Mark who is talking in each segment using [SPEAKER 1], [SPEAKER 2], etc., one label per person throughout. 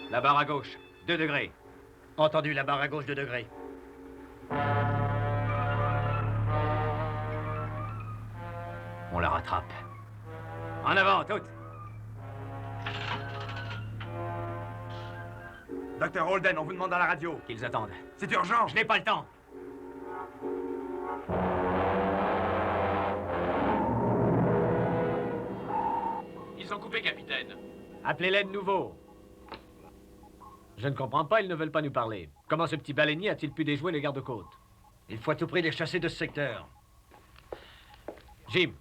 [SPEAKER 1] La barre à gauche, 2 degrés.
[SPEAKER 2] Entendu, la barre à gauche, 2 degrés.
[SPEAKER 1] On la rattrape. En avant, toutes.
[SPEAKER 3] Docteur Holden, on vous demande à la radio.
[SPEAKER 1] Qu'ils attendent.
[SPEAKER 3] C'est urgent.
[SPEAKER 1] Je n'ai pas le temps.
[SPEAKER 4] Ils ont coupé, capitaine.
[SPEAKER 5] Appelez-les de nouveau. Je ne comprends pas, ils ne veulent pas nous parler. Comment ce petit baleinier a-t-il pu déjouer les gardes-côtes?
[SPEAKER 2] Il faut à tout prix les chasser de ce secteur.
[SPEAKER 5] Jim.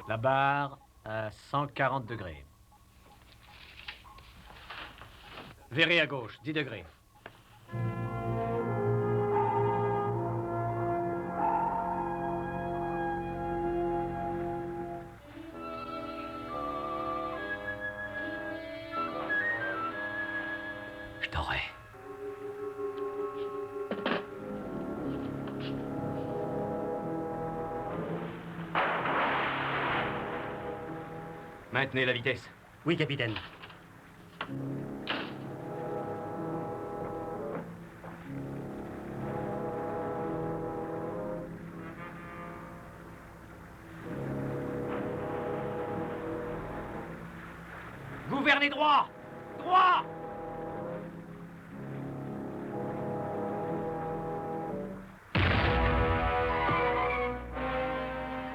[SPEAKER 5] La barre à 140 degrés. Verrez à gauche, 10 degrés.
[SPEAKER 1] Je t'aurai. Maintenez la vitesse.
[SPEAKER 2] Oui, capitaine.
[SPEAKER 1] Gouvernez droit! Droit!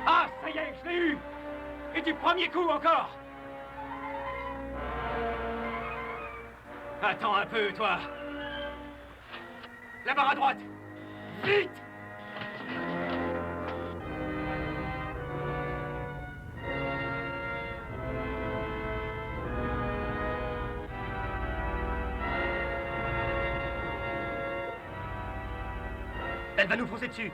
[SPEAKER 1] Ah, ça y est, je l'ai eu! Et du premier coup encore! Attends un peu, toi! La barre à droite! Vite!
[SPEAKER 2] Elle va nous foncer dessus.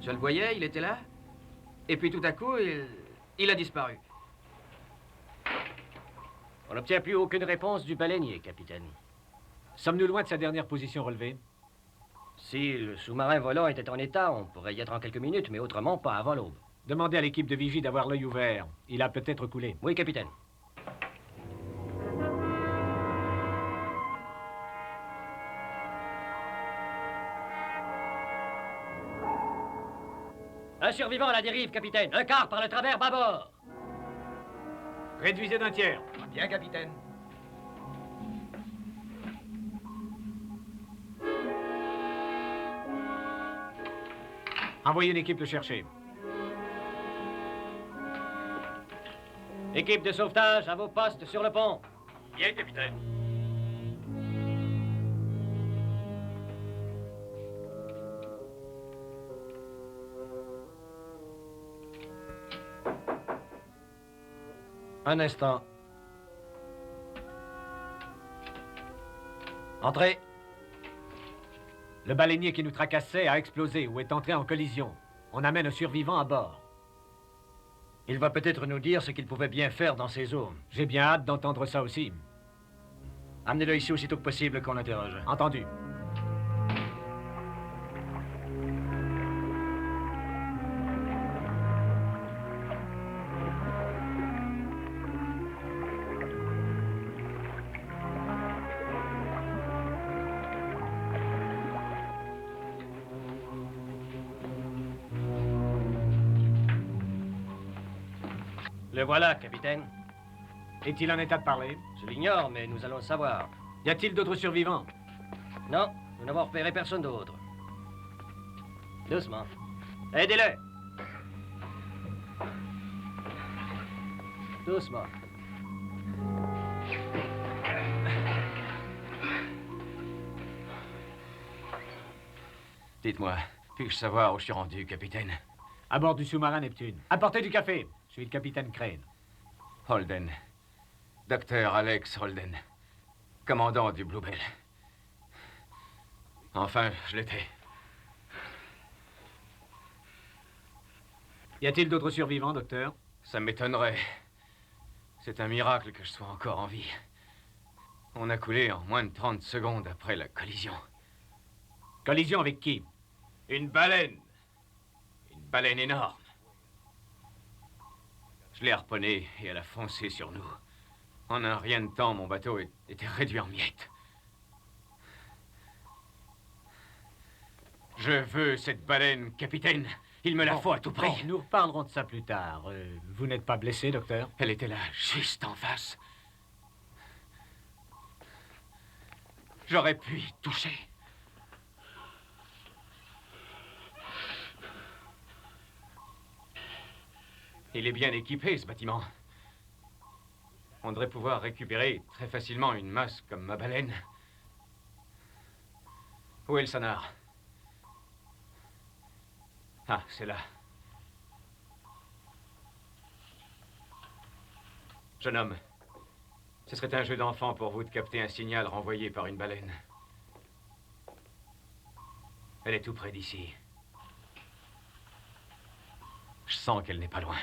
[SPEAKER 1] Je le voyais, il était là. Et puis tout à coup, il a disparu.
[SPEAKER 5] On n'obtient plus aucune réponse du baleinier, capitaine. Sommes-nous loin de sa dernière position relevée?
[SPEAKER 2] Si le sous-marin volant était en état, on pourrait y être en quelques minutes, mais autrement pas avant l'aube.
[SPEAKER 5] Demandez à l'équipe de vigie d'avoir l'œil ouvert. Il a peut-être coulé.
[SPEAKER 2] Oui, capitaine. Un survivant à la dérive, capitaine. Un quart par le travers bâbord.
[SPEAKER 5] Réduisez d'un tiers.
[SPEAKER 3] Bien, capitaine.
[SPEAKER 5] Envoyez une équipe le chercher.
[SPEAKER 2] Équipe de sauvetage, à vos postes sur le pont.
[SPEAKER 4] Bien, capitaine.
[SPEAKER 2] Un instant. Entrez.
[SPEAKER 5] Le baleinier qui nous tracassait a explosé ou est entré en collision. On amène un survivant à bord.
[SPEAKER 2] Il va peut-être nous dire ce qu'il pouvait bien faire dans ces eaux.
[SPEAKER 5] J'ai bien hâte d'entendre ça aussi.
[SPEAKER 2] Amenez-le ici aussitôt que possible qu'on l'interroge.
[SPEAKER 5] Entendu.
[SPEAKER 2] Le voilà, capitaine.
[SPEAKER 5] Est-il en état de parler?
[SPEAKER 2] Je l'ignore, mais nous allons le savoir.
[SPEAKER 5] Y a-t-il d'autres survivants?
[SPEAKER 2] Non, nous n'avons repéré personne d'autre. Doucement. Aidez-le! Doucement.
[SPEAKER 1] Dites-moi, puis-je savoir où je suis rendu, capitaine?
[SPEAKER 5] À bord du sous-marin Neptune. Apportez du café. Je suis le capitaine Crane.
[SPEAKER 1] Holden. Docteur Alex Holden. Commandant du Bluebell. Enfin, je l'étais.
[SPEAKER 5] Y a-t-il d'autres survivants, docteur?
[SPEAKER 1] Ça m'étonnerait. C'est un miracle que je sois encore en vie. On a coulé en moins de 30 secondes après la collision.
[SPEAKER 5] Collision avec qui?
[SPEAKER 1] Une baleine. Une baleine énorme. Je l'ai harponnée et elle a foncé sur nous. En un rien de temps, mon bateau était réduit en miettes. Je veux cette baleine, capitaine. Il me la faut à tout prix.
[SPEAKER 5] Bon, nous reparlerons de ça plus tard. Vous n'êtes pas blessé, docteur?
[SPEAKER 1] Elle était là, juste en face. J'aurais pu y toucher. Il est bien équipé, ce bâtiment. On devrait pouvoir récupérer très facilement une masse comme ma baleine. Où est le sonar? Ah, c'est là. Jeune homme, ce serait un jeu d'enfant pour vous de capter un signal renvoyé par une baleine. Elle est tout près d'ici. Je sens qu'elle n'est pas loin.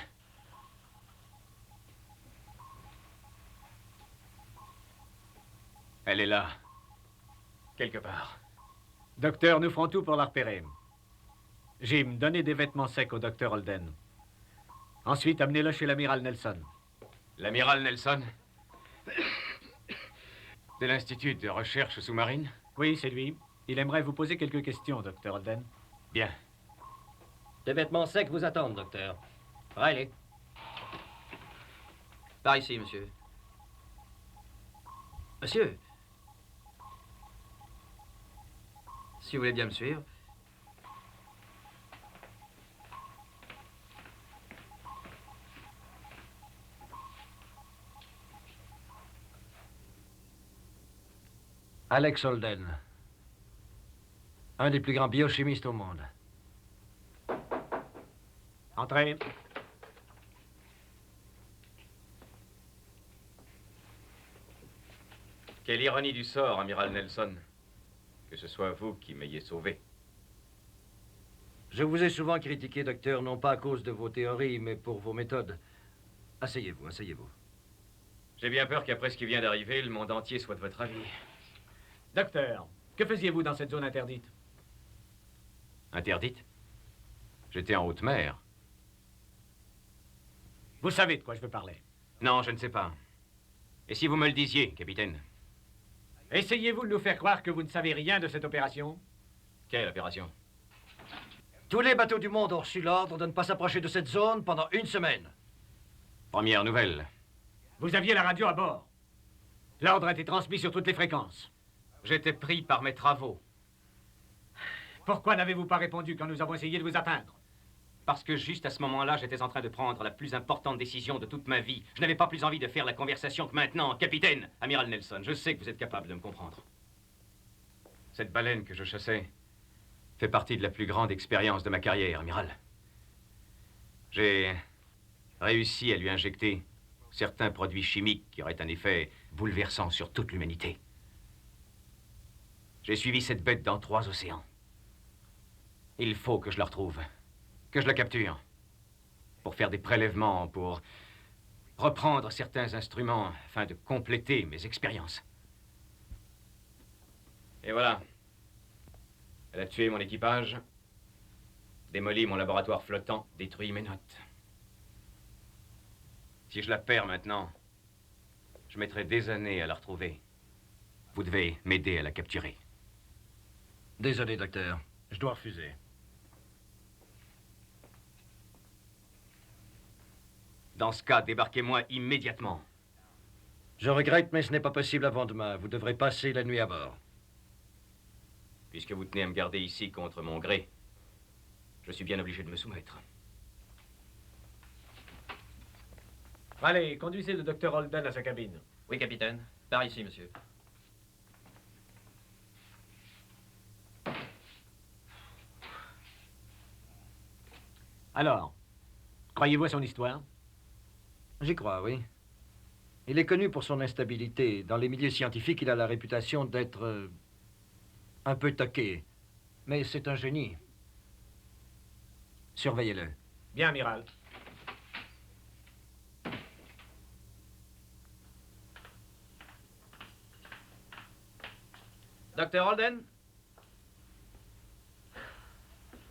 [SPEAKER 1] Elle est là. Quelque part.
[SPEAKER 5] Docteur, nous ferons tout pour la repérer. Jim, donnez des vêtements secs au docteur Holden. Ensuite, amenez-le chez l'amiral Nelson.
[SPEAKER 1] L'amiral Nelson? De l'Institut de recherche sous-marine?
[SPEAKER 5] Oui, c'est lui. Il aimerait vous poser quelques questions, docteur Holden.
[SPEAKER 1] Bien.
[SPEAKER 2] Des vêtements secs vous attendent, docteur. Riley.
[SPEAKER 1] Par ici, monsieur. Monsieur. Si vous voulez bien me suivre.
[SPEAKER 2] Alex Holden. Un des plus grands biochimistes au monde.
[SPEAKER 5] Entrez.
[SPEAKER 1] Quelle ironie du sort, amiral Nelson. Que ce soit vous qui m'ayez sauvé.
[SPEAKER 2] Je vous ai souvent critiqué, docteur, non pas à cause de vos théories, mais pour vos méthodes. Asseyez-vous, asseyez-vous.
[SPEAKER 1] J'ai bien peur qu'après ce qui vient d'arriver, le monde entier soit de votre avis.
[SPEAKER 5] Docteur, que faisiez-vous dans cette zone interdite?
[SPEAKER 1] Interdite? J'étais en haute mer.
[SPEAKER 5] Vous savez de quoi je veux parler.
[SPEAKER 1] Non, je ne sais pas. Et si vous me le disiez, capitaine?
[SPEAKER 5] Essayez-vous de nous faire croire que vous ne savez rien de cette opération?
[SPEAKER 1] Quelle opération?
[SPEAKER 2] Tous les bateaux du monde ont reçu l'ordre de ne pas s'approcher de cette zone pendant une semaine.
[SPEAKER 1] Première nouvelle.
[SPEAKER 5] Vous aviez la radio à bord. L'ordre a été transmis sur toutes les fréquences.
[SPEAKER 1] J'étais pris par mes travaux.
[SPEAKER 5] Pourquoi n'avez-vous pas répondu quand nous avons essayé de vous atteindre?
[SPEAKER 1] Parce que juste à ce moment-là, j'étais en train de prendre la plus importante décision de toute ma vie. Je n'avais pas plus envie de faire la conversation que maintenant. Capitaine, amiral Nelson, je sais que vous êtes capable de me comprendre. Cette baleine que je chassais fait partie de la plus grande expérience de ma carrière, amiral. J'ai réussi à lui injecter certains produits chimiques qui auraient un effet bouleversant sur toute l'humanité. J'ai suivi cette bête dans 3 océans. Il faut que je la retrouve, que je la capture, pour faire des prélèvements, pour reprendre certains instruments afin de compléter mes expériences. Et voilà. Elle a tué mon équipage, démoli mon laboratoire flottant, détruit mes notes. Si je la perds maintenant, je mettrai des années à la retrouver. Vous devez m'aider à la capturer.
[SPEAKER 2] Désolé, docteur. Je dois refuser.
[SPEAKER 1] Dans ce cas, débarquez-moi immédiatement.
[SPEAKER 2] Je regrette, mais ce n'est pas possible avant demain. Vous devrez passer la nuit à bord.
[SPEAKER 1] Puisque vous tenez à me garder ici contre mon gré, je suis bien obligé de me soumettre.
[SPEAKER 5] Allez, conduisez le docteur Holden à sa cabine.
[SPEAKER 6] Oui, capitaine. Par ici, monsieur.
[SPEAKER 5] Alors, croyez-vous à son histoire?
[SPEAKER 2] J'y crois, oui. Il est connu pour son instabilité. Dans les milieux scientifiques, il a la réputation d'être un peu toqué. Mais c'est un génie. Surveillez-le.
[SPEAKER 5] Bien, amiral.
[SPEAKER 6] Docteur Holden?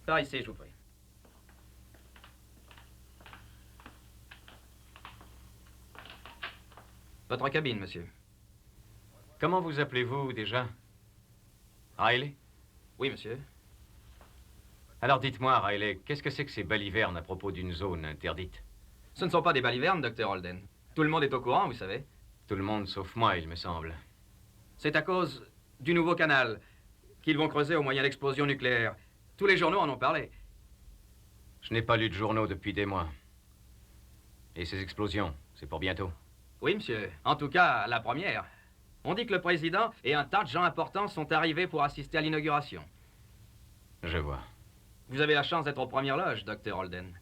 [SPEAKER 6] Par ici, je vous prie. Votre cabine, monsieur.
[SPEAKER 1] Comment vous appelez-vous déjà? Riley?
[SPEAKER 6] Oui, monsieur.
[SPEAKER 1] Alors dites-moi, Riley, qu'est-ce que c'est que ces balivernes à propos d'une zone interdite?
[SPEAKER 6] Ce ne sont pas des balivernes, docteur Holden. Tout le monde est au courant, vous savez.
[SPEAKER 1] Tout le monde sauf moi, il me semble.
[SPEAKER 6] C'est à cause du nouveau canal qu'ils vont creuser au moyen d'explosions nucléaires. Tous les journaux en ont parlé.
[SPEAKER 1] Je n'ai pas lu de journaux depuis des mois. Et ces explosions, c'est pour bientôt?
[SPEAKER 6] Oui, monsieur. En tout cas, la première. On dit que le président et un tas de gens importants sont arrivés pour assister à l'inauguration.
[SPEAKER 1] Je vois.
[SPEAKER 6] Vous avez la chance d'être aux premières loges, docteur Holden.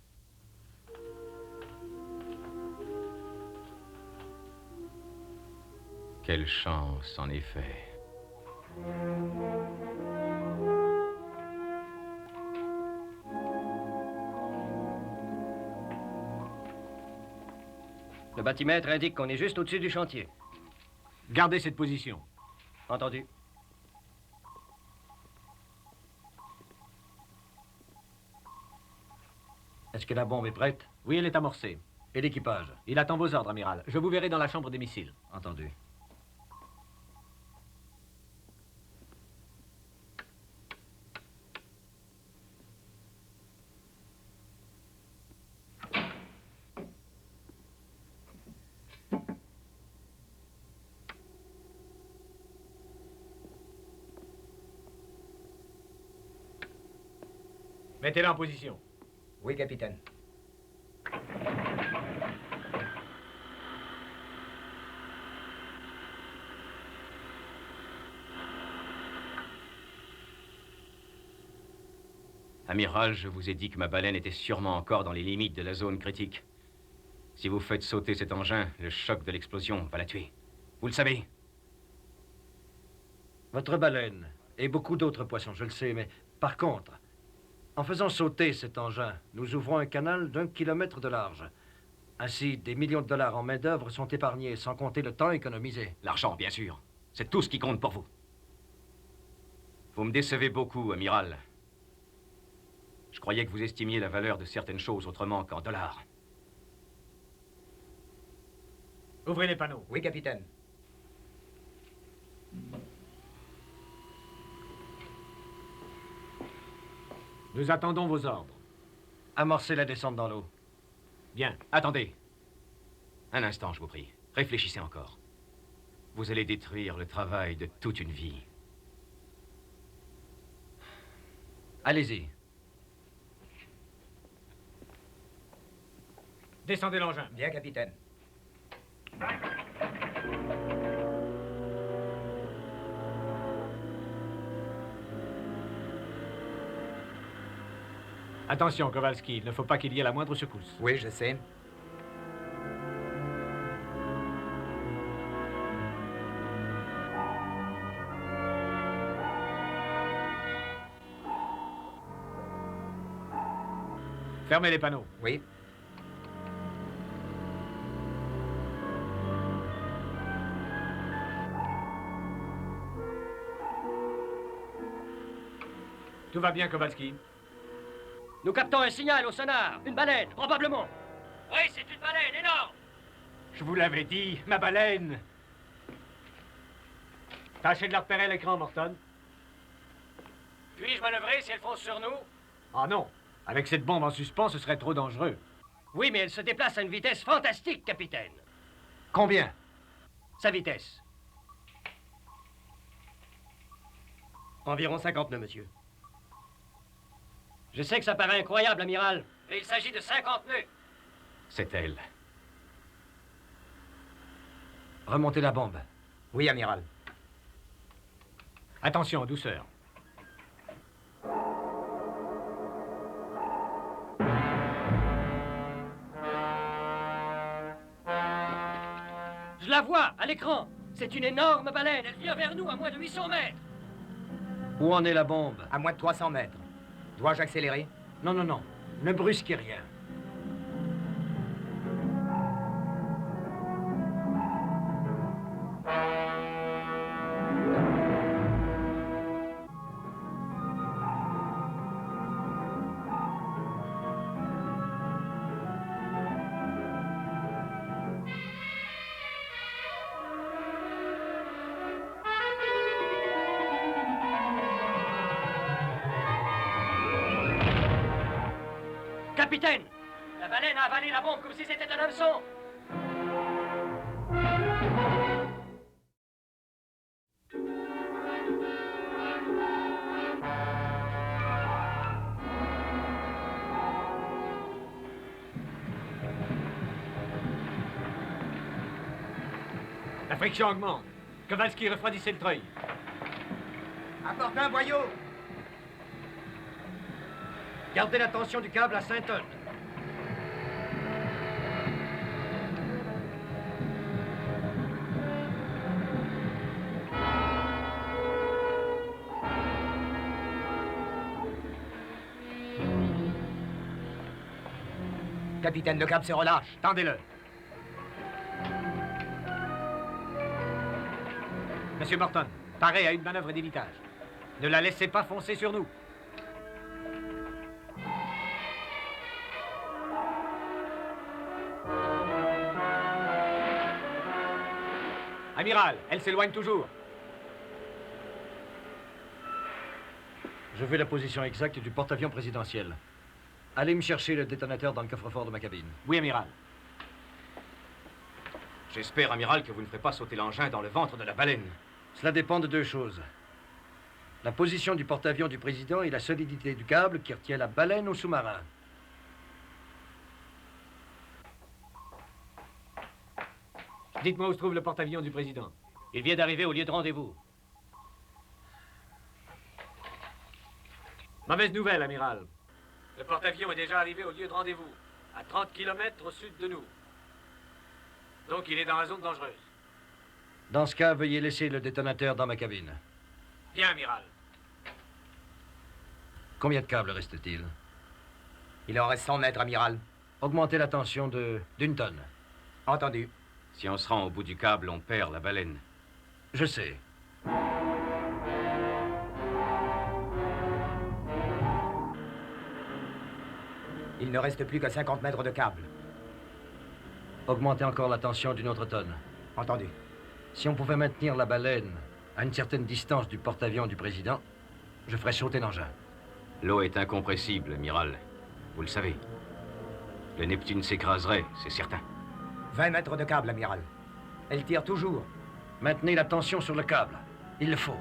[SPEAKER 1] Quelle chance, en effet.
[SPEAKER 7] Le bâtimètre indique qu'on est juste au-dessus du chantier.
[SPEAKER 5] Gardez cette position.
[SPEAKER 7] Entendu.
[SPEAKER 2] Est-ce que la bombe est prête?
[SPEAKER 5] Oui, elle est amorcée.
[SPEAKER 2] Et l'équipage?
[SPEAKER 5] Il attend vos ordres, amiral. Je vous verrai dans la chambre des missiles.
[SPEAKER 2] Entendu.
[SPEAKER 5] Mettez-la en position.
[SPEAKER 3] Oui, capitaine.
[SPEAKER 1] Amiral, je vous ai dit que ma baleine était sûrement encore dans les limites de la zone critique. Si vous faites sauter cet engin, le choc de l'explosion va la tuer. Vous le savez?
[SPEAKER 2] Votre baleine et beaucoup d'autres poissons, je le sais, mais par contre, en faisant sauter cet engin, nous ouvrons un canal d'1 kilomètre de large. Ainsi, des millions de dollars en main-d'œuvre sont épargnés, sans compter le temps économisé.
[SPEAKER 1] L'argent, bien sûr. C'est tout ce qui compte pour vous. Vous me décevez beaucoup, amiral. Je croyais que vous estimiez la valeur de certaines choses autrement qu'en dollars.
[SPEAKER 5] Ouvrez les panneaux.
[SPEAKER 3] Oui, capitaine.
[SPEAKER 5] Nous attendons vos ordres.
[SPEAKER 2] Amorcez la descente dans l'eau.
[SPEAKER 5] Bien.
[SPEAKER 1] Attendez. Un instant, je vous prie. Réfléchissez encore. Vous allez détruire le travail de toute une vie.
[SPEAKER 2] Allez-y.
[SPEAKER 5] Descendez l'engin.
[SPEAKER 3] Bien, capitaine.
[SPEAKER 5] Attention, Kowalski, il ne faut pas qu'il y ait la moindre secousse.
[SPEAKER 3] Oui, je sais.
[SPEAKER 5] Fermez les panneaux.
[SPEAKER 3] Oui.
[SPEAKER 5] Tout va bien, Kowalski.
[SPEAKER 7] Nous captons un signal au sonar. Une baleine, probablement.
[SPEAKER 6] Oui, c'est une baleine énorme!
[SPEAKER 5] Je vous l'avais dit, ma baleine. Tâchez de la repérer à l'écran, Morton.
[SPEAKER 7] Puis-je manœuvrer si elle fonce sur nous?
[SPEAKER 5] Ah non, avec cette bombe en suspens, ce serait trop dangereux.
[SPEAKER 7] Oui, mais elle se déplace à une vitesse fantastique, capitaine.
[SPEAKER 2] Combien?
[SPEAKER 7] Sa vitesse. Environ 50 nœuds, monsieur. Je sais que ça paraît incroyable, amiral, mais il s'agit de 50 nœuds.
[SPEAKER 1] C'est elle.
[SPEAKER 2] Remontez la bombe.
[SPEAKER 3] Oui, amiral.
[SPEAKER 5] Attention, douceur.
[SPEAKER 7] Je la vois, à l'écran. C'est une énorme baleine. Elle vient vers nous à moins de 800 mètres.
[SPEAKER 2] Où en est la bombe?
[SPEAKER 3] À moins de 300 mètres. Dois-je accélérer?
[SPEAKER 2] Non, non, non. Ne brusquez rien.
[SPEAKER 7] Capitaine, la baleine a avalé la bombe comme si c'était un hameçon.
[SPEAKER 5] La friction augmente. Kowalski, refroidissez le treuil.
[SPEAKER 3] Apporte un boyau.
[SPEAKER 2] Gardez la tension du câble à 5 tonnes.
[SPEAKER 3] Capitaine, le câble se relâche.
[SPEAKER 5] Tendez-le. Monsieur Morton, parez à une manœuvre d'évitage. Ne la laissez pas foncer sur nous. Amiral, elle s'éloigne toujours.
[SPEAKER 2] Je veux la position exacte du porte-avions présidentiel. Allez me chercher le détonateur dans le coffre-fort de ma cabine.
[SPEAKER 5] Oui, amiral.
[SPEAKER 1] J'espère, amiral, que vous ne ferez pas sauter l'engin dans le ventre de la baleine.
[SPEAKER 2] Cela dépend de deux choses. La position du porte-avions du président et la solidité du câble qui retient la baleine au sous-marin.
[SPEAKER 5] Dites-moi où se trouve le porte-avions du président.
[SPEAKER 7] Il vient d'arriver au lieu de rendez-vous.
[SPEAKER 5] Mauvaise nouvelle, amiral. Le porte-avions est déjà arrivé au lieu de rendez-vous, à 30 km au sud de nous. Donc il est dans la zone dangereuse.
[SPEAKER 2] Dans ce cas, veuillez laisser le détonateur dans ma cabine.
[SPEAKER 5] Bien, amiral.
[SPEAKER 2] Combien de câbles reste-t-il?
[SPEAKER 3] Il en reste 100 mètres, amiral.
[SPEAKER 2] Augmentez la tension d'une tonne.
[SPEAKER 3] Entendu.
[SPEAKER 1] Si on se rend au bout du câble, on perd la baleine.
[SPEAKER 2] Je sais.
[SPEAKER 3] Il ne reste plus que 50 mètres de câble.
[SPEAKER 2] Augmentez encore la tension d'une autre tonne.
[SPEAKER 3] Entendu.
[SPEAKER 2] Si on pouvait maintenir la baleine à une certaine distance du porte-avions du président, je ferais sauter l'engin.
[SPEAKER 1] L'eau est incompressible, amiral. Vous le savez. Le Neptune s'écraserait, c'est certain.
[SPEAKER 3] 20 mètres de câble, amiral. Elle tire toujours.
[SPEAKER 2] Maintenez la tension sur le câble. Il le faut.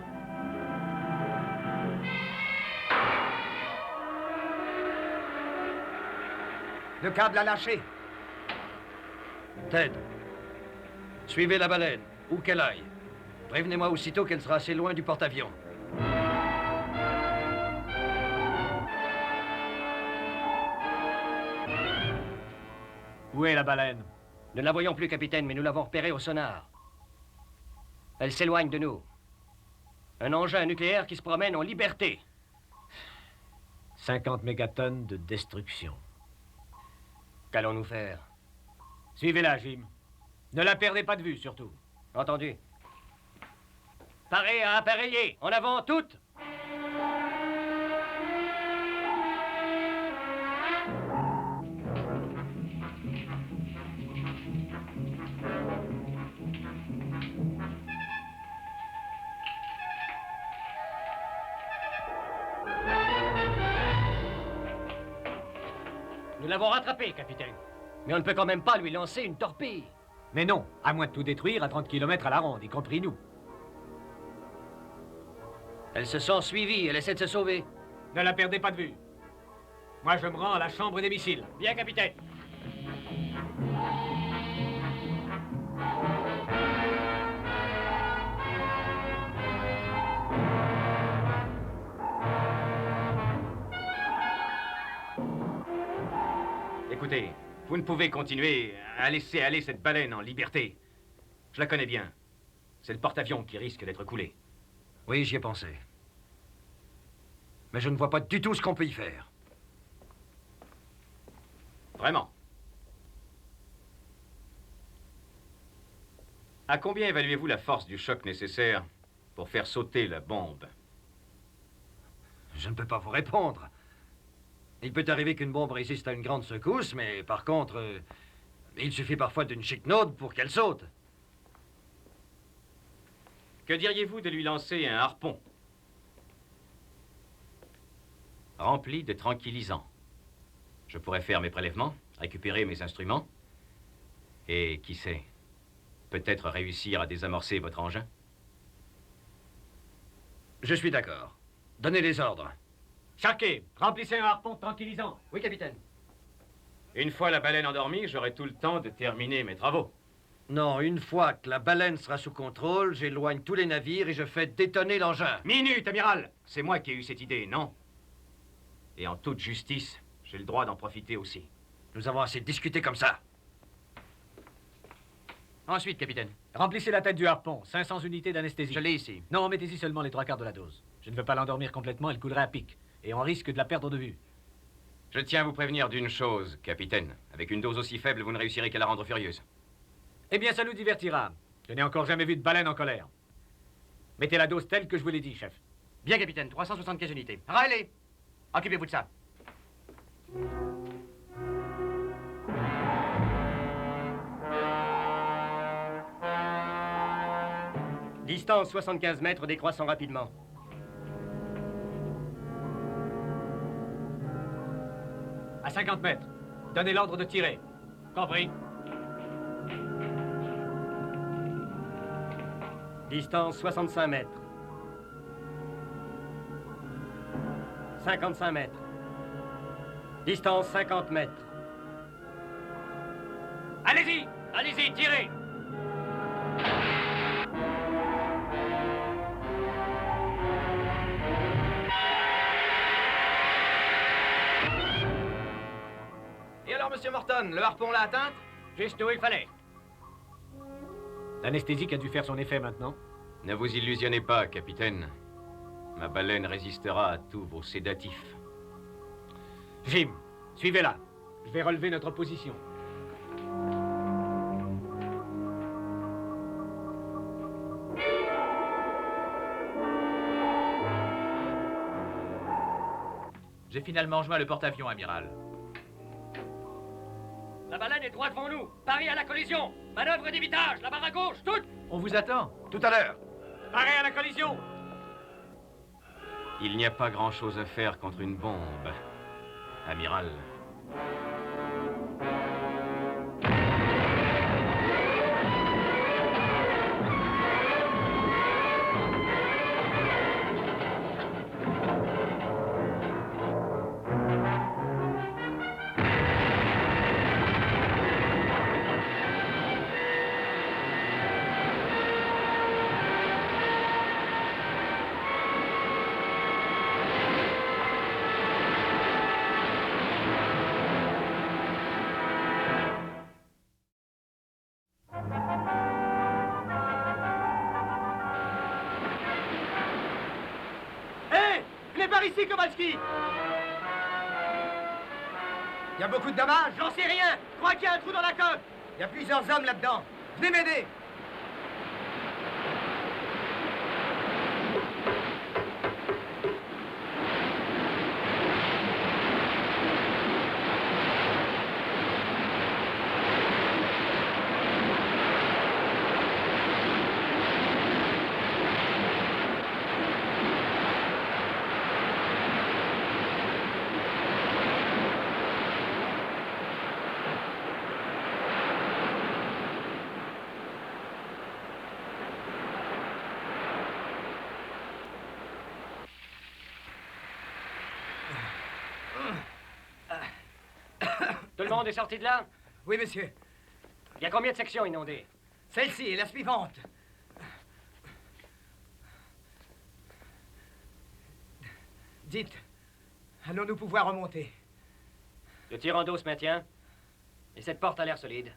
[SPEAKER 3] Le câble a lâché.
[SPEAKER 2] Ted, suivez la baleine, où qu'elle aille. Prévenez-moi aussitôt qu'elle sera assez loin du porte-avions.
[SPEAKER 5] Où est la baleine?
[SPEAKER 7] Nous ne la voyons plus, capitaine, mais nous l'avons repérée au sonar. Elle s'éloigne de nous. Un engin nucléaire qui se promène en liberté.
[SPEAKER 5] 50 mégatonnes de destruction.
[SPEAKER 7] Qu'allons-nous faire?
[SPEAKER 5] Suivez-la, Jim. Ne la perdez pas de vue, surtout.
[SPEAKER 7] Entendu. Parez à appareiller. En avant, toutes. Nous l'avons rattrapé, capitaine. Mais on ne peut quand même pas lui lancer une torpille.
[SPEAKER 5] Mais non, à moins de tout détruire à 30 km à la ronde, y compris nous.
[SPEAKER 7] Elle se sent suivie, elle essaie de se sauver.
[SPEAKER 5] Ne la perdez pas de vue. Moi, je me rends à la chambre des missiles.
[SPEAKER 7] Bien, capitaine.
[SPEAKER 1] Écoutez, vous ne pouvez continuer à laisser aller cette baleine en liberté. Je la connais bien. C'est le porte-avions qui risque d'être coulé.
[SPEAKER 2] Oui, j'y ai pensé. Mais je ne vois pas du tout ce qu'on peut y faire.
[SPEAKER 1] Vraiment. À combien évaluez-vous la force du choc nécessaire pour faire sauter la bombe?
[SPEAKER 2] Je ne peux pas vous répondre. Il peut arriver qu'une bombe résiste à une grande secousse, mais par contre, il suffit parfois d'une chiquenaude pour qu'elle saute.
[SPEAKER 1] Que diriez-vous de lui lancer un harpon rempli de tranquillisants? Je pourrais faire mes prélèvements, récupérer mes instruments, et qui sait, peut-être réussir à désamorcer votre engin.
[SPEAKER 2] Je suis d'accord. Donnez les ordres.
[SPEAKER 5] Sharkey, remplissez un harpon tranquillisant.
[SPEAKER 7] Oui, capitaine.
[SPEAKER 1] Une fois la baleine endormie, j'aurai tout le temps de terminer mes travaux.
[SPEAKER 2] Non, une fois que la baleine sera sous contrôle, j'éloigne tous les navires et je fais détonner l'engin.
[SPEAKER 1] Minute, amiral! C'est moi qui ai eu cette idée, non? Et en toute justice, j'ai le droit d'en profiter aussi.
[SPEAKER 2] Nous avons assez discuté comme ça.
[SPEAKER 7] Ensuite, capitaine.
[SPEAKER 5] Remplissez la tête du harpon, 500 unités d'anesthésie.
[SPEAKER 7] Je l'ai ici.
[SPEAKER 5] Non, mettez-y seulement les 3/4 de la dose. Je ne veux pas l'endormir complètement, elle coulerait à pic. Et on risque de la perdre de vue.
[SPEAKER 1] Je tiens à vous prévenir d'une chose, capitaine. Avec une dose aussi faible, vous ne réussirez qu'à la rendre furieuse.
[SPEAKER 5] Eh bien, ça nous divertira. Je n'ai encore jamais vu de baleine en colère. Mettez la dose telle que je vous l'ai dit, chef.
[SPEAKER 7] Bien, capitaine. 375 unités. Riley, occupez-vous de ça. Distance 75 mètres, décroissant rapidement.
[SPEAKER 5] À 50 mètres. Donnez l'ordre de tirer. Compris.
[SPEAKER 7] Distance 65 mètres. 55 mètres. Distance 50 mètres.
[SPEAKER 5] Allez-y! Allez-y, tirez!
[SPEAKER 6] Et alors, monsieur Morton, le harpon l'a atteinte?
[SPEAKER 5] Juste où il fallait. L'anesthésique a dû faire son effet maintenant.
[SPEAKER 1] Ne vous illusionnez pas, capitaine. Ma baleine résistera à tous vos sédatifs.
[SPEAKER 5] Jim, suivez-la. Je vais relever notre position.
[SPEAKER 4] J'ai finalement joint le porte-avions, amiral.
[SPEAKER 7] La baleine est droit devant nous. Paris à la collision. Manœuvre d'évitage. La barre à gauche. Toute.
[SPEAKER 4] On vous attend.
[SPEAKER 2] Tout à l'heure.
[SPEAKER 5] Arrêt à la collision!
[SPEAKER 1] Il n'y a pas grand-chose à faire contre une bombe, amiral.
[SPEAKER 7] Par ici, Kowalski.
[SPEAKER 3] Il y a beaucoup de dommages.
[SPEAKER 7] J'en sais rien. Je crois qu'il y a un trou dans la coque.
[SPEAKER 3] Il y a plusieurs hommes là-dedans. Venez m'aider.
[SPEAKER 7] Tout le monde est sorti de là?
[SPEAKER 3] Oui, monsieur.
[SPEAKER 7] Il y a combien de sections inondées?
[SPEAKER 3] Celle-ci et la suivante. Dites, allons-nous pouvoir remonter?
[SPEAKER 7] Le tirant d'eau se maintient. Et cette porte a l'air solide.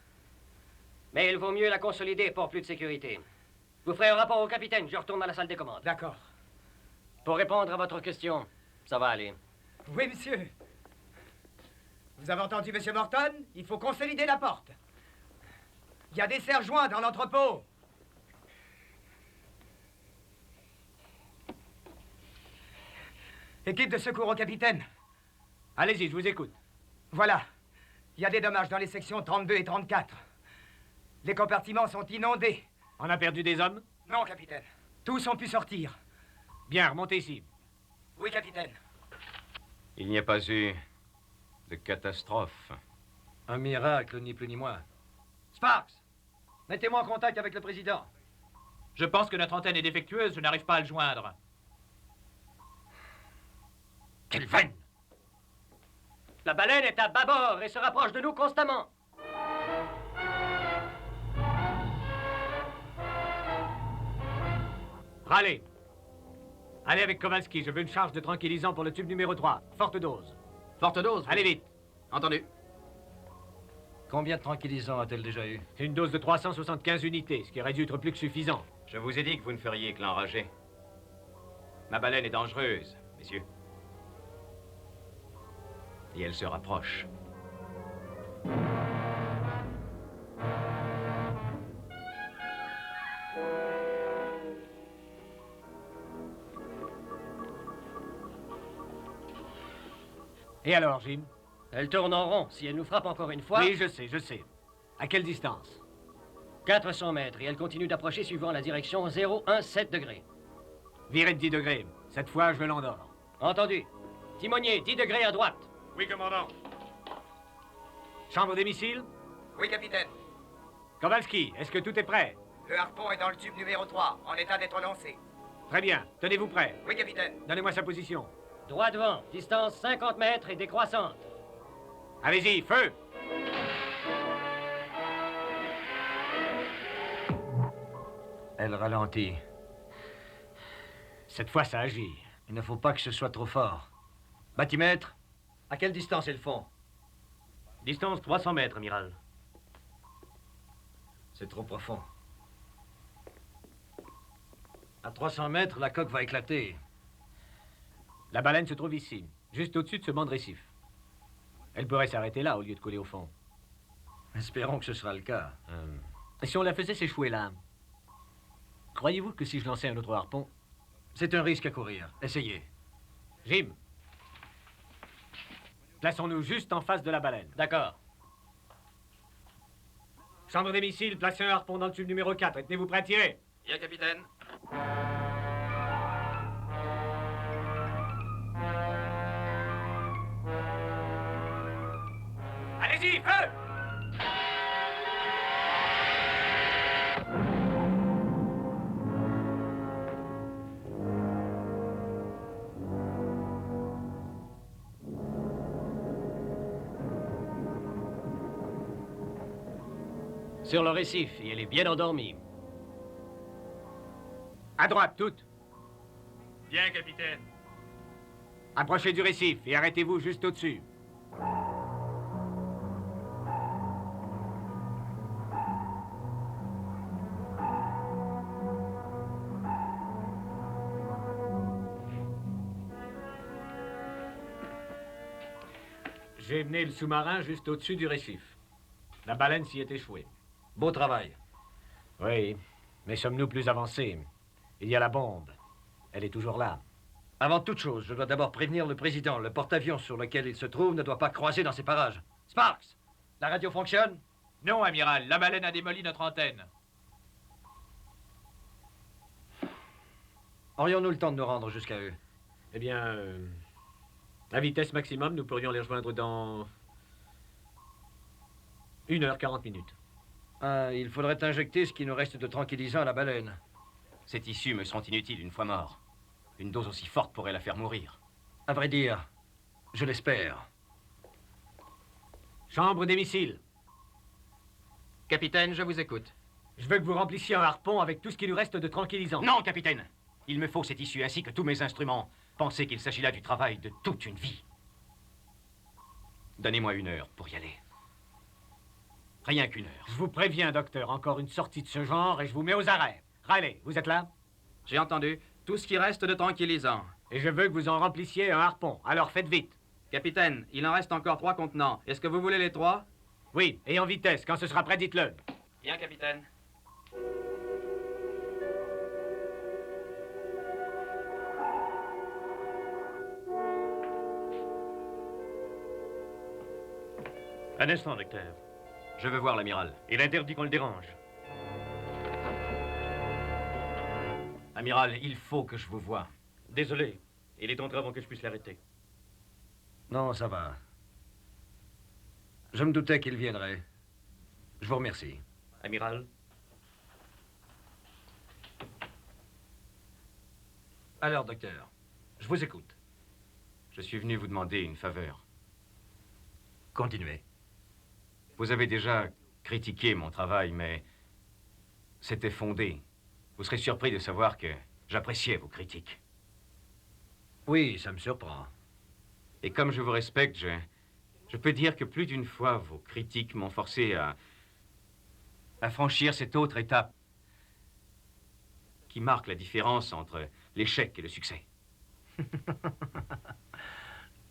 [SPEAKER 7] Mais il vaut mieux la consolider pour plus de sécurité. Vous ferez un rapport au capitaine. Je retourne dans la salle des commandes.
[SPEAKER 3] D'accord.
[SPEAKER 7] Pour répondre à votre question, ça va aller.
[SPEAKER 3] Oui, monsieur. Vous avez entendu, monsieur Morton? Il faut consolider la porte. Il y a des serre-joints dans l'entrepôt. Équipe de secours au capitaine.
[SPEAKER 5] Allez-y, je vous écoute.
[SPEAKER 3] Voilà. Il y a des dommages dans les sections 32 et 34. Les compartiments sont inondés.
[SPEAKER 5] On a perdu des hommes?
[SPEAKER 3] Non, capitaine. Tous ont pu sortir.
[SPEAKER 5] Bien, remontez ici.
[SPEAKER 3] Oui, capitaine.
[SPEAKER 1] Il n'y a pas eu de catastrophe.
[SPEAKER 2] Un miracle, ni plus ni moins. Sparks, mettez-moi en contact avec le président.
[SPEAKER 4] Je pense que notre antenne est défectueuse, je n'arrive pas à le joindre.
[SPEAKER 2] Quelle veine!
[SPEAKER 7] La baleine est à bâbord et se rapproche de nous constamment.
[SPEAKER 5] Raleigh. Allez avec Kowalski, je veux une charge de tranquillisant pour le tube numéro 3. Forte dose.
[SPEAKER 6] Forte dose.
[SPEAKER 5] Allez vite.
[SPEAKER 6] Entendu.
[SPEAKER 2] Combien de tranquillisants a-t-elle déjà eu?
[SPEAKER 5] Une dose de 375 unités, ce qui aurait dû être plus que suffisant.
[SPEAKER 1] Je vous ai dit que vous ne feriez que l'enrager. Ma baleine est dangereuse, messieurs. Et elle se rapproche.
[SPEAKER 5] Et alors, Jim?
[SPEAKER 7] Elle tourne en rond. Si elle nous frappe encore une fois...
[SPEAKER 5] Oui, je sais, je sais. À quelle distance?
[SPEAKER 7] 400 mètres et elle continue d'approcher suivant la direction 017 degrés.
[SPEAKER 5] Virez de 10 degrés. Cette fois, je l'endors.
[SPEAKER 7] Entendu. Timonier, 10 degrés à droite.
[SPEAKER 1] Oui, commandant.
[SPEAKER 5] Chambre des missiles?
[SPEAKER 3] Oui, capitaine.
[SPEAKER 5] Kowalski, est-ce que tout est prêt?
[SPEAKER 3] Le harpon est dans le tube numéro 3, en état d'être lancé.
[SPEAKER 5] Très bien. Tenez-vous prêt.
[SPEAKER 3] Oui, capitaine.
[SPEAKER 5] Donnez-moi sa position.
[SPEAKER 7] Droit devant, distance 50 mètres et décroissante.
[SPEAKER 5] Allez-y, feu!
[SPEAKER 2] Elle ralentit.
[SPEAKER 5] Cette fois, ça agit.
[SPEAKER 2] Il ne faut pas que ce soit trop fort. Bathymètre, à quelle distance est le fond?
[SPEAKER 1] Distance 300 mètres, amiral.
[SPEAKER 2] C'est trop profond. À 300 mètres, la coque va éclater.
[SPEAKER 5] La baleine se trouve ici, juste au-dessus de ce banc de récif. Elle pourrait s'arrêter là au lieu de couler au fond.
[SPEAKER 2] Espérons que ce sera le cas.
[SPEAKER 5] Si on la faisait s'échouer là, croyez-vous que si je lançais un autre harpon...
[SPEAKER 2] C'est un risque à courir. Essayez.
[SPEAKER 5] Jim, plaçons-nous juste en face de la baleine.
[SPEAKER 7] D'accord.
[SPEAKER 5] Chambre des missiles, placez un harpon dans le tube numéro 4 et tenez-vous prêt à tirer.
[SPEAKER 6] Bien, capitaine.
[SPEAKER 5] Allez-y, feu!
[SPEAKER 7] Sur le récif, et elle est bien endormie.
[SPEAKER 5] À droite, toutes.
[SPEAKER 1] Bien, capitaine.
[SPEAKER 5] Approchez du récif et arrêtez-vous juste au-dessus. J'ai mené le sous-marin juste au-dessus du récif. La baleine s'y est échouée.
[SPEAKER 2] Beau travail.
[SPEAKER 5] Oui, mais sommes-nous plus avancés? Il y a la bombe. Elle est toujours là.
[SPEAKER 2] Avant toute chose, je dois d'abord prévenir le président. Le porte-avions sur lequel il se trouve ne doit pas croiser dans ces parages. Sparks, la radio fonctionne?
[SPEAKER 4] Non, amiral, la baleine a démoli notre antenne.
[SPEAKER 2] Aurions-nous le temps de nous rendre jusqu'à eux?
[SPEAKER 5] Eh bien, à vitesse maximum, nous pourrions les rejoindre dans 1h40.
[SPEAKER 2] Il faudrait injecter ce qui nous reste de tranquillisant à la baleine.
[SPEAKER 1] Ces tissus me seront inutiles une fois mort. Une dose aussi forte pourrait la faire mourir.
[SPEAKER 2] À vrai dire, je l'espère.
[SPEAKER 5] Chambre des missiles.
[SPEAKER 6] Capitaine, je vous écoute.
[SPEAKER 5] Je veux que vous remplissiez un harpon avec tout ce qui nous reste de tranquillisant.
[SPEAKER 1] Non, capitaine. Il me faut cet issue ainsi que tous mes instruments. Pensez qu'il s'agit là du travail de toute une vie. Donnez-moi 1 heure pour y aller. Rien qu'1 heure.
[SPEAKER 5] Je vous préviens, docteur, encore une sortie de ce genre et je vous mets aux arrêts. Riley, vous êtes là?
[SPEAKER 6] J'ai entendu. Tout ce qui reste de tranquillisant.
[SPEAKER 5] Et je veux que vous en remplissiez un harpon. Alors faites vite.
[SPEAKER 6] Capitaine, il en reste encore 3 contenants. Est-ce que vous voulez les 3?
[SPEAKER 5] Oui, et en vitesse. Quand ce sera prêt, dites-le.
[SPEAKER 6] Bien, capitaine.
[SPEAKER 2] Un instant, docteur.
[SPEAKER 1] Je veux voir l'amiral.
[SPEAKER 2] Il interdit qu'on le dérange.
[SPEAKER 1] Amiral, il faut que je vous voie.
[SPEAKER 2] Désolé. Il est entré avant que je puisse l'arrêter.
[SPEAKER 8] Non, ça va. Je me doutais qu'il viendrait. Je vous remercie.
[SPEAKER 2] Amiral?
[SPEAKER 8] Alors, docteur, je vous écoute.
[SPEAKER 1] Je suis venu vous demander une faveur.
[SPEAKER 8] Continuez.
[SPEAKER 1] Vous avez déjà critiqué mon travail, mais c'était fondé. Vous serez surpris de savoir que j'appréciais vos critiques.
[SPEAKER 8] Oui, ça me surprend.
[SPEAKER 1] Et comme je vous respecte, je peux dire que plus d'une fois, vos critiques m'ont forcé à franchir cette autre étape qui marque la différence entre l'échec et le succès.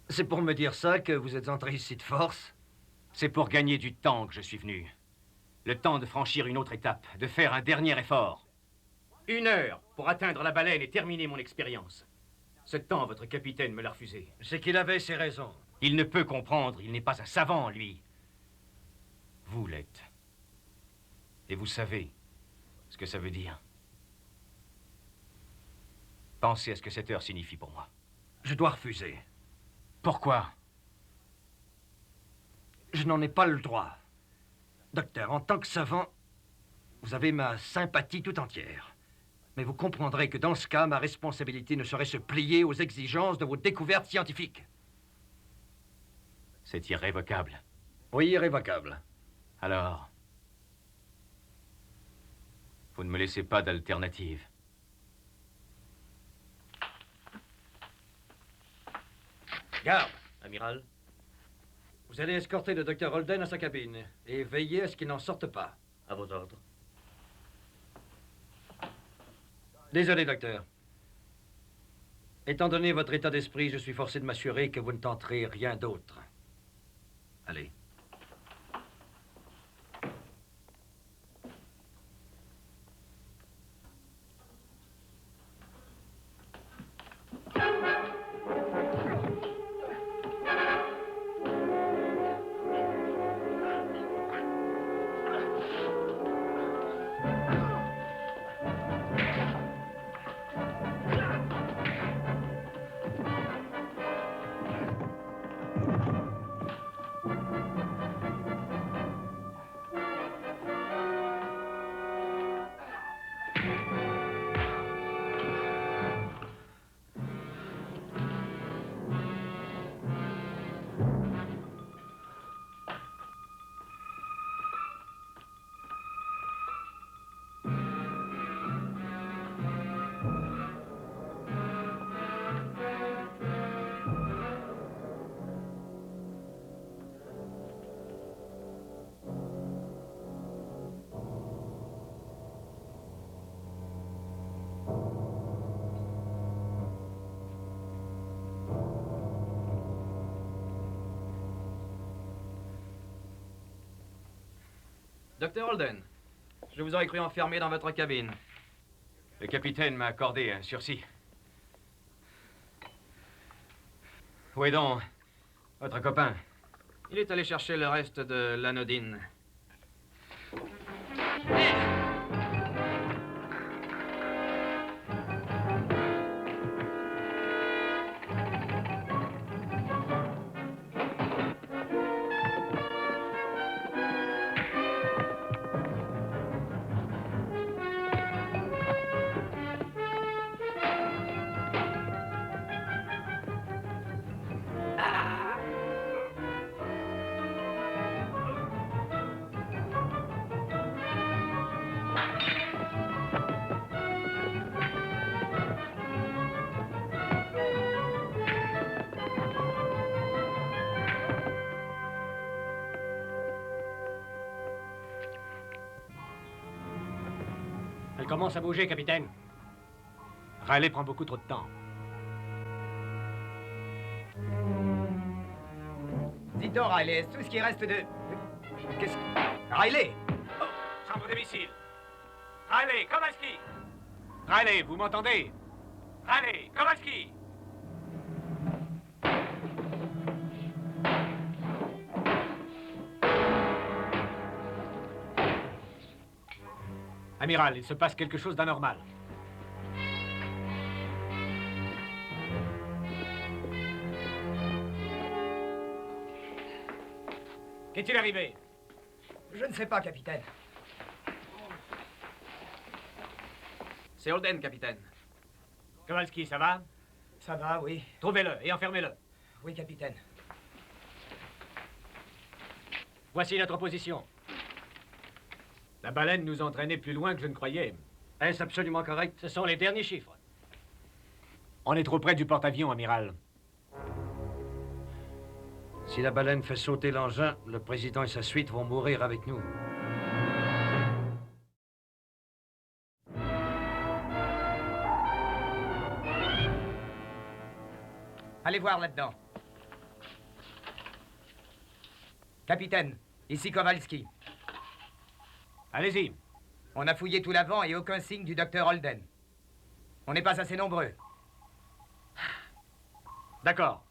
[SPEAKER 8] C'est pour me dire ça que vous êtes entré ici de force?
[SPEAKER 1] C'est pour gagner du temps que je suis venu. Le temps de franchir une autre étape, de faire un dernier effort. 1 heure pour atteindre la baleine et terminer mon expérience. Ce temps, votre capitaine me l'a refusé.
[SPEAKER 8] C'est qu'il avait ses raisons.
[SPEAKER 1] Il ne peut comprendre, il n'est pas un savant, lui. Vous l'êtes. Et vous savez ce que ça veut dire. Pensez à ce que cette heure signifie pour moi.
[SPEAKER 8] Je dois refuser.
[SPEAKER 1] Pourquoi?
[SPEAKER 8] Je n'en ai pas le droit. Docteur, en tant que savant, vous avez ma sympathie tout entière. Mais vous comprendrez que dans ce cas, ma responsabilité ne serait se plier aux exigences de vos découvertes scientifiques.
[SPEAKER 1] C'est irrévocable.
[SPEAKER 8] Oui, irrévocable.
[SPEAKER 1] Alors, vous ne me laissez pas d'alternative.
[SPEAKER 8] Garde, amiral. Vous allez escorter le docteur Holden à sa cabine et veiller à ce qu'il n'en sorte pas.
[SPEAKER 2] À vos ordres.
[SPEAKER 8] Désolé, docteur. Étant donné votre état d'esprit, je suis forcé de m'assurer que vous ne tenterez rien d'autre. Allez.
[SPEAKER 6] Docteur Holden, je vous aurais cru enfermé dans votre cabine.
[SPEAKER 1] Le capitaine m'a accordé un sursis. Où est donc votre copain?
[SPEAKER 6] Il est allé chercher le reste de l'anodine.
[SPEAKER 3] Elle commence à bouger, capitaine.
[SPEAKER 5] Riley prend beaucoup trop de temps.
[SPEAKER 3] Dites donc, Riley, est-ce tout ce qui reste de... Qu'est-ce que... Riley!
[SPEAKER 5] Chambre de missile. Riley, Kowalski. Riley, vous m'entendez? Riley, Kowalski. Amiral, il se passe quelque chose d'anormal. Qu'est-il arrivé?
[SPEAKER 3] Je ne sais pas, capitaine.
[SPEAKER 6] C'est Holden, capitaine.
[SPEAKER 5] Kowalski, ça va?
[SPEAKER 3] Ça va, oui.
[SPEAKER 5] Trouvez-le et enfermez-le.
[SPEAKER 3] Oui, capitaine.
[SPEAKER 5] Voici notre position. La baleine nous entraînait plus loin que je ne croyais.
[SPEAKER 2] Est-ce absolument correct?
[SPEAKER 3] Ce sont les derniers chiffres.
[SPEAKER 5] On est trop près du porte-avions, amiral.
[SPEAKER 2] Si la baleine fait sauter l'engin, le président et sa suite vont mourir avec nous.
[SPEAKER 3] Allez voir là-dedans. Capitaine, ici Kowalski.
[SPEAKER 5] Allez-y.
[SPEAKER 3] On a fouillé tout l'avant et aucun signe du docteur Holden. On n'est pas assez nombreux.
[SPEAKER 5] D'accord.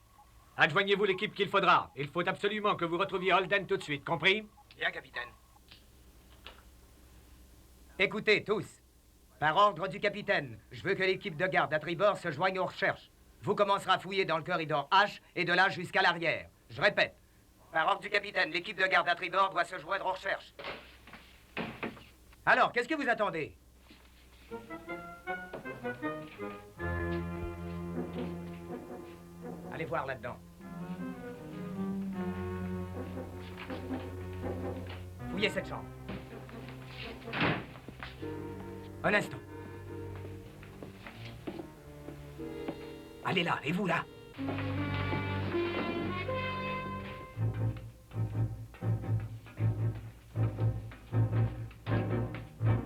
[SPEAKER 5] Adjoignez-vous l'équipe qu'il faudra. Il faut absolument que vous retrouviez Holden tout de suite, compris?
[SPEAKER 3] Bien, capitaine. Écoutez, tous. Par ordre du capitaine, je veux que l'équipe de garde à tribord se joigne aux recherches. Vous commencerez à fouiller dans le corridor H et de là jusqu'à l'arrière. Je répète. Par ordre du capitaine, l'équipe de garde à tribord doit se joindre aux recherches. Alors, qu'est-ce que vous attendez? Allez voir là-dedans. Fouillez cette chambre. Un instant. Allez là, et vous là.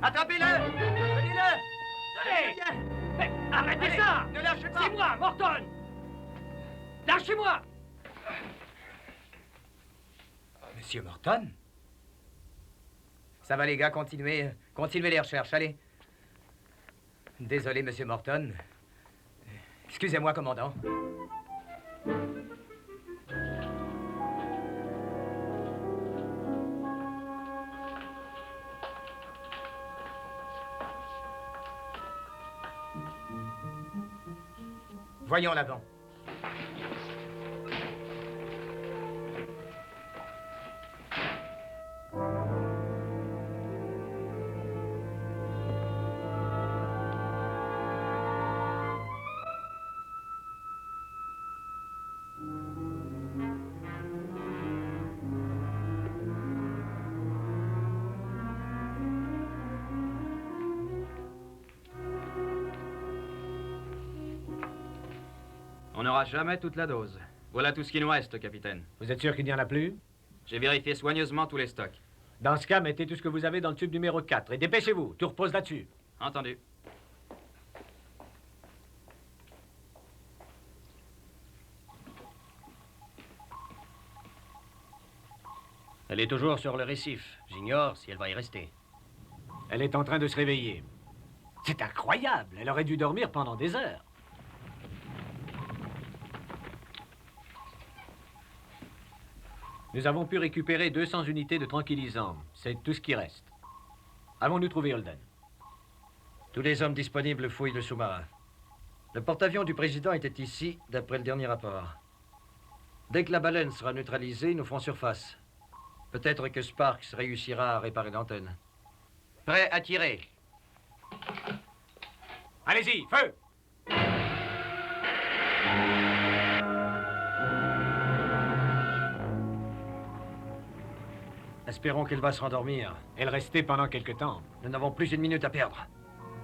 [SPEAKER 3] Attrapez-le! Tenez-le!
[SPEAKER 7] Allez! Mais arrêtez
[SPEAKER 3] Allez,
[SPEAKER 7] ça!
[SPEAKER 3] ne lâchez pas!
[SPEAKER 7] C'est moi, Morton! Lâchez-moi!
[SPEAKER 3] Monsieur Morton? Ça va, les gars, continuez les recherches, allez. Désolé, Monsieur Morton. Excusez-moi, commandant. Voyons l'avant.
[SPEAKER 6] On n'aura jamais toute la dose. Voilà tout ce qui nous reste, capitaine.
[SPEAKER 5] Vous êtes sûr qu'il n'y en a plus?
[SPEAKER 6] J'ai vérifié soigneusement tous les stocks.
[SPEAKER 5] Dans ce cas, mettez tout ce que vous avez dans le tube numéro 4 et dépêchez-vous. Tout repose là-dessus.
[SPEAKER 6] Entendu.
[SPEAKER 7] Elle est toujours sur le récif. J'ignore si elle va y rester.
[SPEAKER 5] Elle est en train de se réveiller. C'est incroyable. Elle aurait dû dormir pendant des heures. Nous avons pu récupérer 200 unités de tranquillisants. C'est tout ce qui reste. Avons-nous trouvé Holden?
[SPEAKER 2] Tous les hommes disponibles fouillent le sous-marin. Le porte-avions du président était ici, d'après le dernier rapport. Dès que la baleine sera neutralisée, nous ferons surface. Peut-être que Sparks réussira à réparer l'antenne.
[SPEAKER 7] Prêt à tirer.
[SPEAKER 5] Allez-y, feu!
[SPEAKER 2] Espérons qu'elle va se rendormir.
[SPEAKER 5] Elle restait pendant quelque temps.
[SPEAKER 2] Nous n'avons plus une minute à perdre.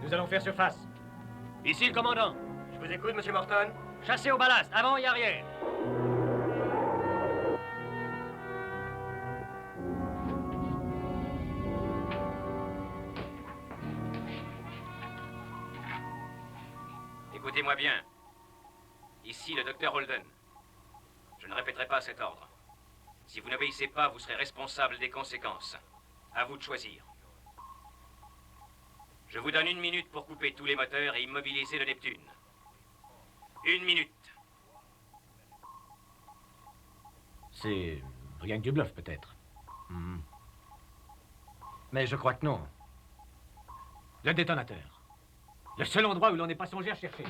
[SPEAKER 5] Nous allons faire surface.
[SPEAKER 7] Ici le commandant.
[SPEAKER 3] Je vous écoute, Monsieur Morton.
[SPEAKER 7] Chassez au ballast, avant et arrière.
[SPEAKER 1] Écoutez-moi bien. Ici le docteur Holden. Je ne répéterai pas cet ordre. Si vous n'obéissez pas, vous serez responsable des conséquences. À vous de choisir. Je vous donne 1 minute pour couper tous les moteurs et immobiliser le Neptune. 1 minute.
[SPEAKER 5] C'est rien que du bluff, peut-être.
[SPEAKER 2] Mais je crois que non.
[SPEAKER 5] Le détonateur. Le seul endroit où l'on n'est pas songé à chercher.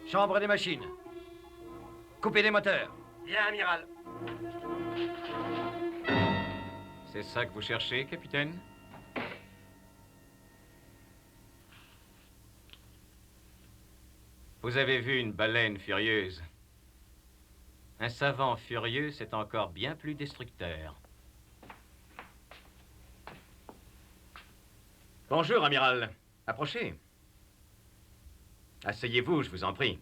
[SPEAKER 2] Chambre des machines. Coupez les moteurs.
[SPEAKER 3] Bien, amiral.
[SPEAKER 1] C'est ça que vous cherchez, capitaine? Vous avez vu une baleine furieuse. Un savant furieux, c'est encore bien plus destructeur. Bonjour, amiral. Approchez. Asseyez-vous, je vous en prie.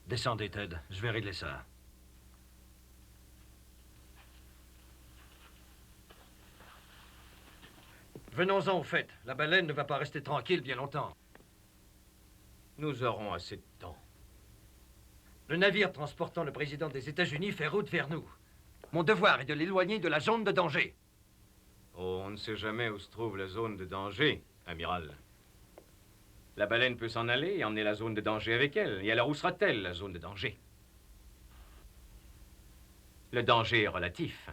[SPEAKER 2] Descendez, Ted. Je vais régler ça. Venons-en au fait. La baleine ne va pas rester tranquille bien longtemps.
[SPEAKER 1] Nous aurons assez de temps.
[SPEAKER 2] Le navire transportant le président des États-Unis fait route vers nous. Mon devoir est de l'éloigner de la zone de danger.
[SPEAKER 1] Oh, on ne sait jamais où se trouve la zone de danger, amiral. La baleine peut s'en aller et emmener la zone de danger avec elle. Et alors où sera-t-elle, la zone de danger? Le danger est relatif.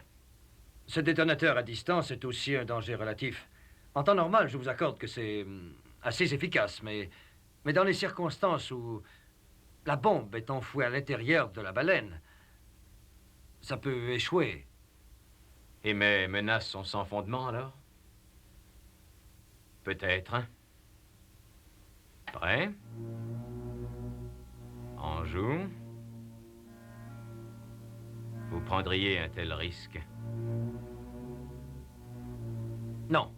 [SPEAKER 2] Ce détonateur à distance est aussi un danger relatif. En temps normal, je vous accorde que c'est assez efficace, mais dans les circonstances où la bombe est enfouie à l'intérieur de la baleine, ça peut échouer.
[SPEAKER 1] Et mes menaces sont sans fondement, alors? Peut-être, hein? Prêt? En joue? Vous prendriez un tel risque?
[SPEAKER 2] Non.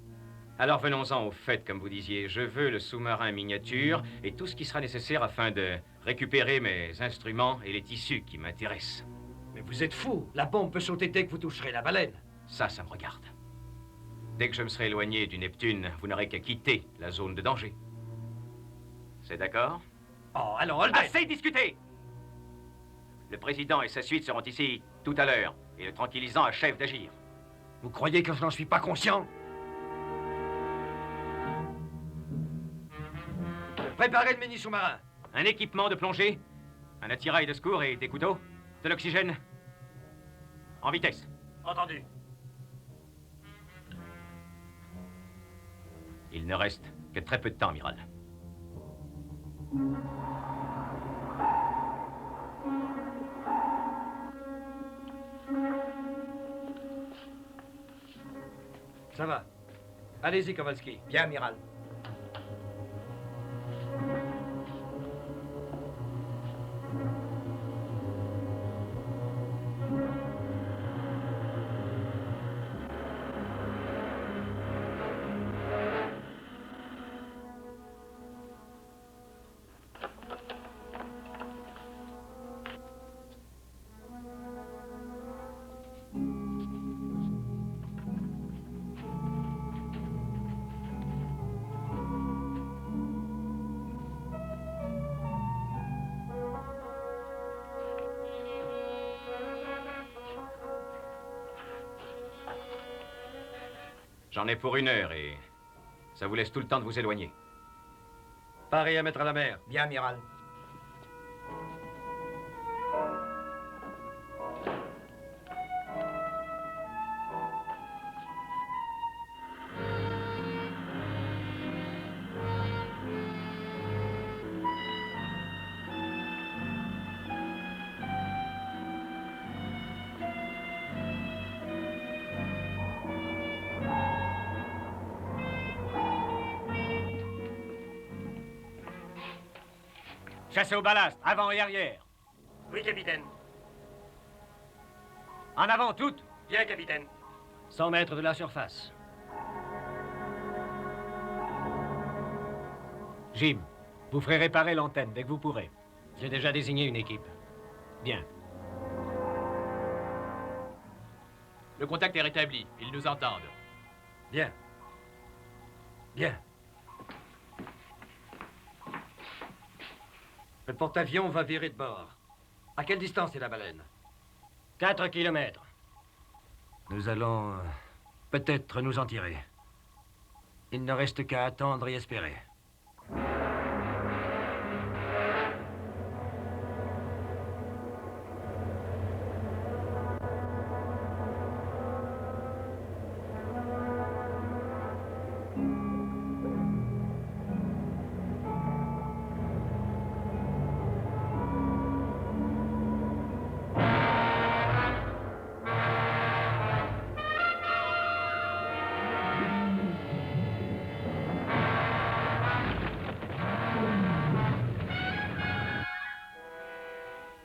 [SPEAKER 1] Alors venons-en au fait, comme vous disiez. Je veux le sous-marin miniature et tout ce qui sera nécessaire afin de récupérer mes instruments et les tissus qui m'intéressent.
[SPEAKER 2] Mais vous êtes fou. La bombe peut sauter dès que vous toucherez la baleine.
[SPEAKER 1] Ça me regarde. Dès que je me serai éloigné du Neptune, vous n'aurez qu'à quitter la zone de danger. C'est d'accord?
[SPEAKER 2] Oh, alors, Holden!
[SPEAKER 1] Assez discuté! Le président et sa suite seront ici tout à l'heure, et le tranquillisant achève d'agir.
[SPEAKER 2] Vous croyez que je n'en suis pas conscient? Préparez le mini sous-marin.
[SPEAKER 1] Un équipement de plongée, un attirail de secours et des couteaux, de l'oxygène. En vitesse.
[SPEAKER 3] Entendu.
[SPEAKER 1] Il ne reste que très peu de temps, amiral.
[SPEAKER 2] Ça va. Allez-y, Kowalski.
[SPEAKER 3] Bien, amiral.
[SPEAKER 1] J'en ai pour 1 heure et ça vous laisse tout le temps de vous éloigner.
[SPEAKER 2] Paré à mettre à la mer.
[SPEAKER 3] Bien, amiral.
[SPEAKER 5] Chassez au ballast, avant et arrière.
[SPEAKER 3] Oui, capitaine.
[SPEAKER 5] En avant, toutes.
[SPEAKER 3] Bien, capitaine.
[SPEAKER 2] 100 mètres de la surface.
[SPEAKER 5] Jim, vous ferez réparer l'antenne dès que vous pourrez.
[SPEAKER 2] J'ai déjà désigné une équipe.
[SPEAKER 5] Bien.
[SPEAKER 4] Le contact est rétabli. Ils nous entendent.
[SPEAKER 2] Bien. Bien. Le porte-avions va virer de bord. À quelle distance est la baleine?
[SPEAKER 7] 4 kilomètres.
[SPEAKER 2] Nous allons peut-être nous en tirer. Il ne reste qu'à attendre et espérer.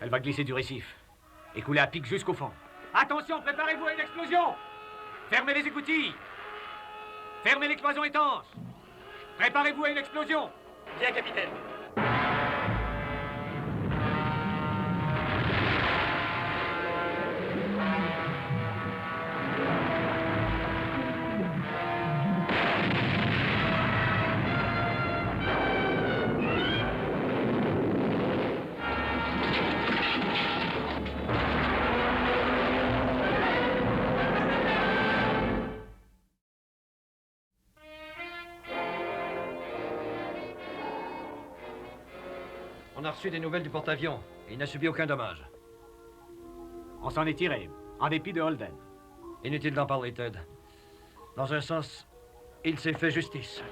[SPEAKER 5] Elle va glisser du récif et couler à pic jusqu'au fond. Attention, préparez-vous à une explosion! Fermez les écoutilles! Fermez les cloisons étanches! Préparez-vous à une explosion!
[SPEAKER 7] Bien, capitaine.
[SPEAKER 2] On a reçu des nouvelles du porte-avions. Il n'a subi aucun dommage.
[SPEAKER 5] On s'en est tiré, en dépit de Holden.
[SPEAKER 2] Inutile d'en parler, Ted. Dans un sens, il s'est fait justice.